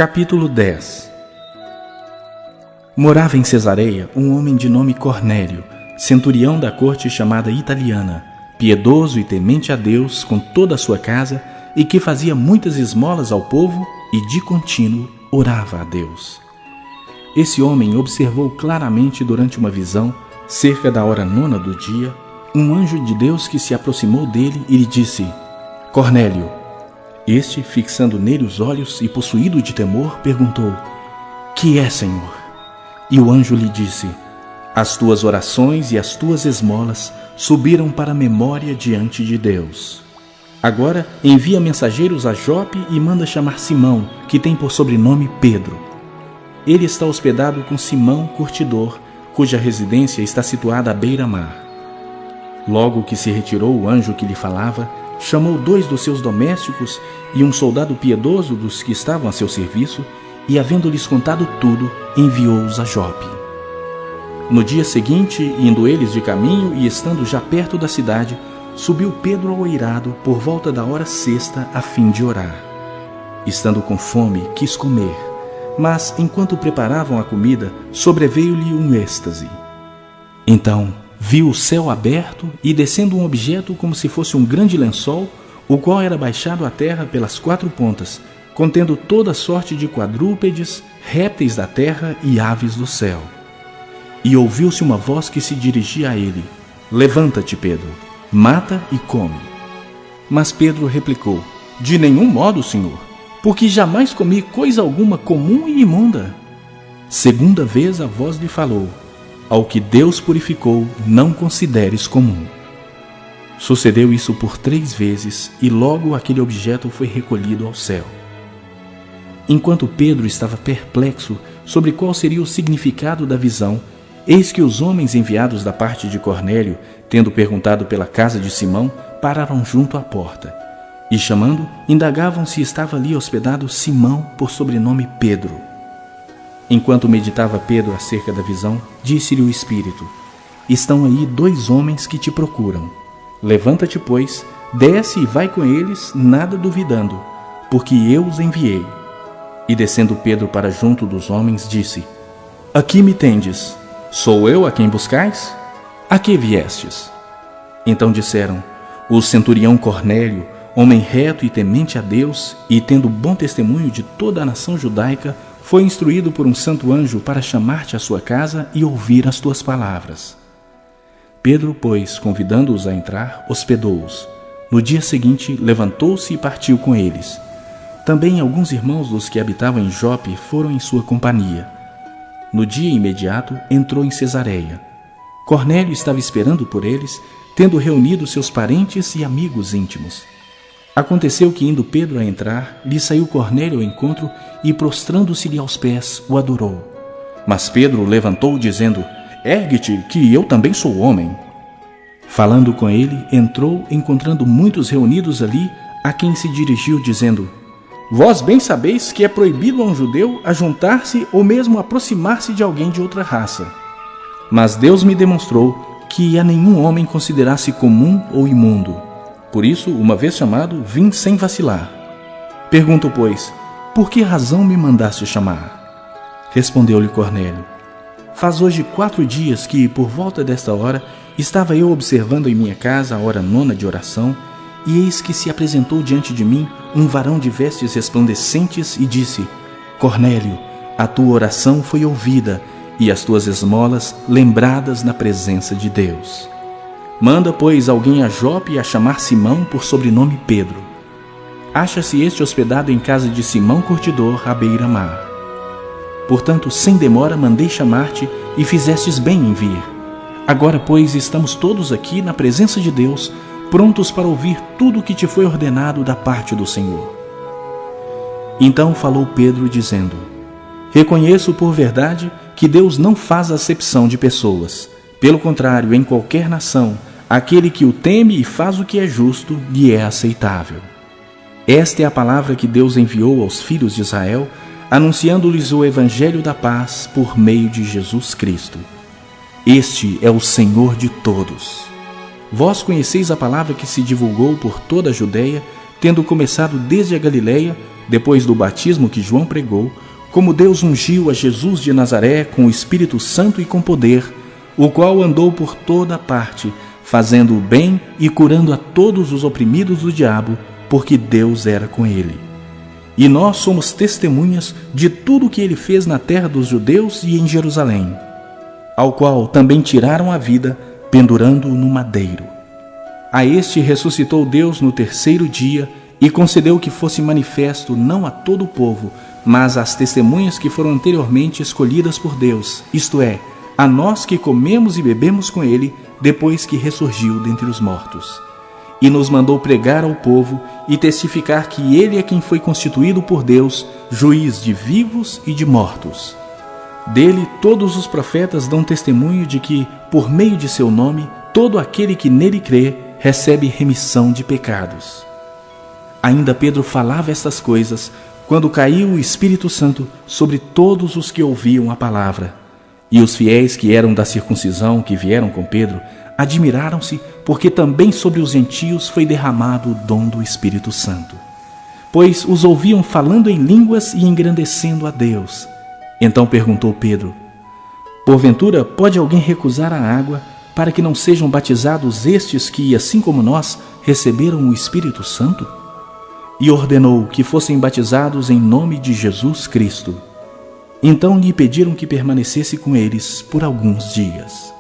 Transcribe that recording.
Capítulo 10. Morava em Cesareia um homem de nome Cornélio, centurião da corte chamada Italiana, piedoso e temente a Deus com toda a sua casa, e que fazia muitas esmolas ao povo e de contínuo orava a Deus. Esse homem observou claramente durante uma visão, cerca da hora 9 do dia, um anjo de Deus que se aproximou dele e lhe disse: Cornélio. Este, fixando nele os olhos e possuído de temor, perguntou: Que é, Senhor? E o anjo lhe disse: As tuas orações e as tuas esmolas subiram para a memória diante de Deus. Agora envia mensageiros a Jope e manda chamar Simão, que tem por sobrenome Pedro. Ele está hospedado com Simão, curtidor, cuja residência está situada à beira-mar. Logo que se retirou o anjo que lhe falava, chamou 2 dos seus domésticos e um soldado piedoso dos que estavam a seu serviço, e, havendo-lhes contado tudo, enviou-os a Jope. No dia seguinte, indo eles de caminho e estando já perto da cidade, subiu Pedro ao eirado por volta da hora 6ª, a fim de orar. Estando com fome, quis comer, mas, enquanto preparavam a comida, sobreveio-lhe um êxtase. Então viu o céu aberto e descendo um objeto como se fosse um grande lençol, o qual era baixado à terra pelas 4 pontas, contendo toda sorte de quadrúpedes, répteis da terra e aves do céu. E ouviu-se uma voz que se dirigia a ele: Levanta-te, Pedro, mata e come. Mas Pedro replicou: De nenhum modo, Senhor, porque jamais comi coisa alguma comum e imunda. Segunda vez a voz lhe falou: Ao que Deus purificou, não consideres comum. Sucedeu isso por 3 vezes, e logo aquele objeto foi recolhido ao céu. Enquanto Pedro estava perplexo sobre qual seria o significado da visão, eis que os homens enviados da parte de Cornélio, tendo perguntado pela casa de Simão, pararam junto à porta, e chamando, indagavam se estava ali hospedado Simão, por sobrenome Pedro. Enquanto meditava Pedro acerca da visão, disse-lhe o Espírito: Estão aí 2 homens que te procuram. Levanta-te, pois, desce e vai com eles, nada duvidando, porque eu os enviei. E descendo Pedro para junto dos homens, disse: Aqui me tendes. Sou eu a quem buscais? A que viestes? Então disseram: O centurião Cornélio, homem reto e temente a Deus, e tendo bom testemunho de toda a nação judaica, foi instruído por um santo anjo para chamar-te à sua casa e ouvir as tuas palavras. Pedro, pois, convidando-os a entrar, hospedou-os. No dia seguinte, levantou-se e partiu com eles. Também alguns irmãos dos que habitavam em Jope foram em sua companhia. No dia imediato, entrou em Cesareia. Cornélio estava esperando por eles, tendo reunido seus parentes e amigos íntimos. Aconteceu que, indo Pedro a entrar, lhe saiu Cornélio ao encontro e, prostrando-se-lhe aos pés, o adorou. Mas Pedro levantou, dizendo: Ergue-te, que eu também sou homem. Falando com ele, entrou, encontrando muitos reunidos ali, a quem se dirigiu, dizendo: Vós bem sabeis que é proibido a um judeu ajuntar-se ou mesmo aproximar-se de alguém de outra raça. Mas Deus me demonstrou que a nenhum homem considerasse comum ou imundo. Por isso, uma vez chamado, vim sem vacilar. Pergunto, pois, por que razão me mandaste chamar? Respondeu-lhe Cornélio: Faz hoje 4 dias que, por volta desta hora, estava eu observando em minha casa a hora 9ª de oração, e eis que se apresentou diante de mim um varão de vestes resplandecentes e disse: Cornélio, a tua oração foi ouvida, e as tuas esmolas lembradas na presença de Deus. Manda, pois, alguém a Jope a chamar Simão, por sobrenome Pedro. Acha-se este hospedado em casa de Simão curtidor, à beira-mar. Portanto, sem demora mandei chamar-te, e fizestes bem em vir. Agora, pois, estamos todos aqui na presença de Deus, prontos para ouvir tudo o que te foi ordenado da parte do Senhor. Então falou Pedro, dizendo: Reconheço por verdade que Deus não faz acepção de pessoas. Pelo contrário, em qualquer nação, aquele que o teme e faz o que é justo, lhe é aceitável. Esta é a palavra que Deus enviou aos filhos de Israel, anunciando-lhes o evangelho da paz por meio de Jesus Cristo. Este é o Senhor de todos. Vós conheceis a palavra que se divulgou por toda a Judeia, tendo começado desde a Galileia, depois do batismo que João pregou, como Deus ungiu a Jesus de Nazaré com o Espírito Santo e com poder, o qual andou por toda parte, fazendo o bem e curando a todos os oprimidos do diabo, porque Deus era com ele. E nós somos testemunhas de tudo o que ele fez na terra dos judeus e em Jerusalém, ao qual também tiraram a vida, pendurando-o no madeiro. A este ressuscitou Deus no terceiro dia e concedeu que fosse manifesto não a todo o povo, mas às testemunhas que foram anteriormente escolhidas por Deus, isto é, a nós que comemos e bebemos com ele depois que ressurgiu dentre os mortos. E nos mandou pregar ao povo e testificar que ele é quem foi constituído por Deus, juiz de vivos e de mortos. Dele todos os profetas dão testemunho de que, por meio de seu nome, todo aquele que nele crê recebe remissão de pecados. Ainda Pedro falava estas coisas quando caiu o Espírito Santo sobre todos os que ouviam a palavra. E os fiéis que eram da circuncisão, que vieram com Pedro, admiraram-se, porque também sobre os gentios foi derramado o dom do Espírito Santo. Pois os ouviam falando em línguas e engrandecendo a Deus. Então perguntou Pedro: porventura pode alguém recusar a água para que não sejam batizados estes que, assim como nós, receberam o Espírito Santo? E ordenou que fossem batizados em nome de Jesus Cristo. Então lhe pediram que permanecesse com eles por alguns dias.